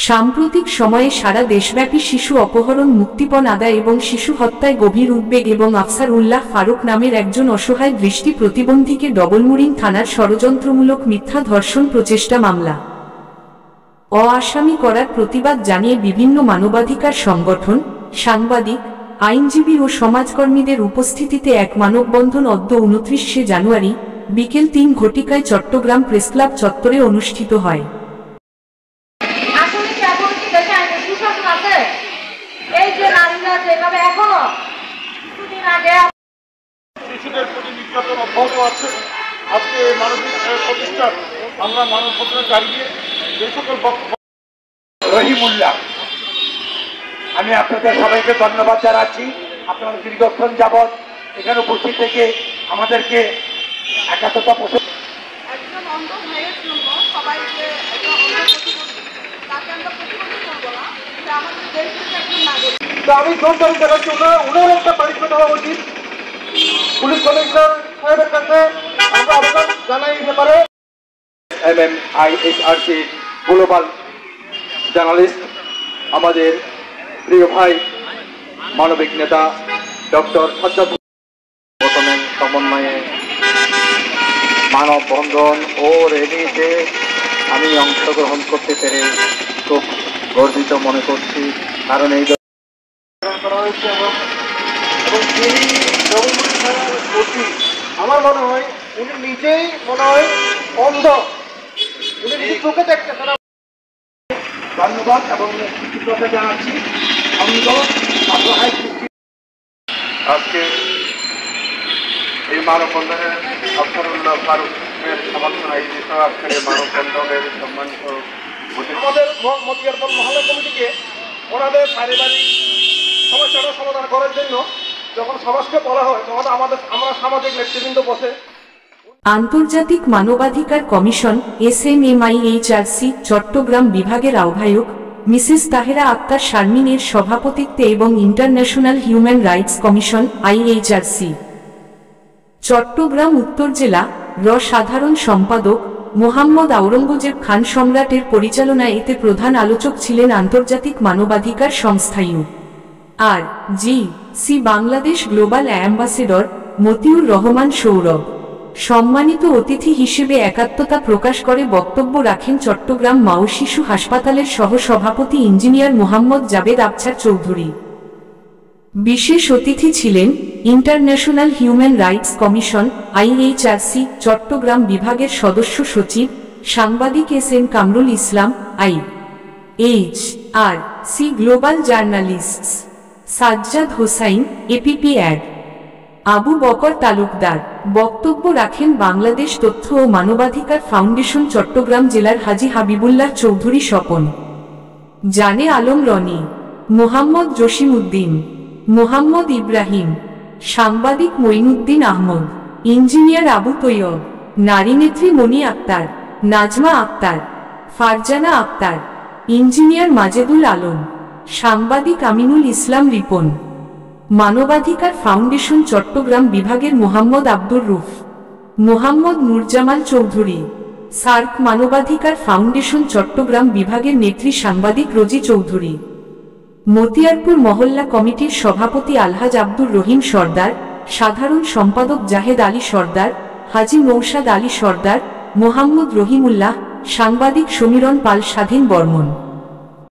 সাম্প্রতিক সময়ে সারা দেশব্যাপী শিশু অপহরণ, মুক্তিপণ আদায় এবং শিশু হত্যায় গভীর উদ্বেগ এবং আফসার উল্লাহ ফারুক নামের একজন অসহায় দৃষ্টি প্রতিবন্ধীকে ডবলমুরিং থানার ষড়যন্ত্রমূলক মিথ্যা ধর্ষণ প্রচেষ্টা মামলা অআসামি করার প্রতিবাদ জানিয়ে বিভিন্ন মানবাধিকার সংগঠন, সাংবাদিক, আইনজীবী ও সমাজকর্মীদের উপস্থিতিতে এক মানববন্ধন অদ্য 29শে জানুয়ারি বিকেল 3 ঘটিকায় চট্টগ্রাম প্রেসক্লাব চত্বরে অনুষ্ঠিত হয়। শিশুদের প্রতি নির্যাতন অব্যাহত আছে। আজকে মানবিক প্রতিষ্ঠান আমরা মানববন্ধনে দাঁড়িয়ে যে সকল রহিমুল্লাহ, আমি আপনাদের সবাইকে ধন্যবাদ জানাচ্ছি। আপনারা দীর্ঘক্ষণ যাবৎ এখানে উপস্থিত থেকে আমাদেরকে একাত্মতা পোষণ একজন অন্ধ ভাইয়ের জন্য সবাইকে একটা অন্ধ প্রতিবন্ধী তাকে আমরা প্রতিবন্ধী করবো না, যে আমাদের দেশ থেকে একজন নাগরিক। তো আমি সরকারি দেখাচ্ছি ওনার একটা পরীক্ষা দেওয়া উচিত। পুলিশ কমিশনার সাহেবের কাছে আমরা আবেদন জানাই এই ব্যাপারে। MMIHRC গ্লোবাল জার্নালিস্ট, আমাদের প্রিয় ভাই মানবিক নেতা ডক্টর সজ্জাদ গঠনের সমন্বয়ে মানববন্ধন ও র্যালিতে আমি অংশগ্রহণ করতে পেরে খুব গর্বিত মনে করছি। কারণ এই করা হয়েছে এবং যিনি আমার মনে হয় উনি নিজেই মনে হয় অন্ধ, উনি নিজে চোখে দেখতে পারেন। ধন্যবাদ এবং কৃতজ্ঞতা জানাচ্ছি। আজকে এই মানববন্ধনের আফসার উল্লাহ ফারুকের সমর্থন আয়োজিত আজকের এই মানববন্ধনের সম্মানিত আমাদের মতিয়ারপুর মহল্লা কমিটিকে ওনাদের পারিবারিক সমস্যাটা সমাধান করার জন্য যখন সমাজকে বলা হয় তখন আমরা সামাজিক নেতৃবৃন্দ বসে আন্তর্জাতিক মানবাধিকার কমিশন SMMIHRC চট্টগ্রাম বিভাগের আহ্বায়ক মিসেস তাহেরা আক্তার শারমিনের সভাপতিত্বে এবং international human rights commission IHRC Chittagong উত্তর জেলা সাধারণ সম্পাদক মোহাম্মদ আওরঙ্গজেব খান সম্রাটের পরিচালনায় এতে প্রধান আলোচক ছিলেন আন্তর্জাতিক মানবাধিকার সংস্থা UNRGC Bangladesh global ambassador Motiur Rahman Saurav. সম্মানিত অতিথি হিসেবে একাত্মতা প্রকাশ করে বক্তব্য রাখেন চট্টগ্রাম মা ও শিশু হাসপাতালের সহ-সভাপতি ইঞ্জিনিয়ার মোহাম্মদ জাবেদ আবছার চৌধুরী। বিশেষ অতিথি ছিলেন international human rights commission IHRC Chittagong বিভাগের সদস্য সচিব সাংবাদিক SN Kamrul Islam, IHRC global journalists Sajjad Hossain, APP অ্যাড, আবু বকর তালুকদার। বক্তব্য রাখেন বাংলাদেশ তথ্য ও মানবাধিকার ফাউন্ডেশন চট্টগ্রাম জেলার হাজী হাবিবুল্লাহ চৌধুরী স্বপন, জানে আলম রনি, মোহাম্মদ জসিমউদ্দিন, মোহাম্মদ ইব্রাহিম, সাংবাদিক মঈনুদ্দিন আহমদ, ইঞ্জিনিয়ার আবু তৈয়ব, নারীনেত্রী মনি আক্তার, নাজমা আক্তার, ফারজানা আক্তার, ইঞ্জিনিয়ার মাজেদুল আলম, সাংবাদিক আমিনুল ইসলাম রিপন, মানবাধিকার ফাউন্ডেশন চট্টগ্রাম বিভাগের মোহাম্মদ আব্দুর রুফ, মোহাম্মদ নুরজামাল চৌধুরী, সার্ক মানবাধিকার ফাউন্ডেশন চট্টগ্রাম বিভাগের নেত্রী সাংবাদিক রোজি চৌধুরী, মতিয়ারপুর মহল্লা কমিটির সভাপতি আলহাজ আব্দুর রহিম সর্দার, সাধারণ সম্পাদক জাহেদ আলী সর্দার, হাজী নৌশাদ আলী সর্দার, মোহাম্মদ রহিমুল্লাহ, সাংবাদিক সমীরণ পাল, স্বাধীন বর্মন।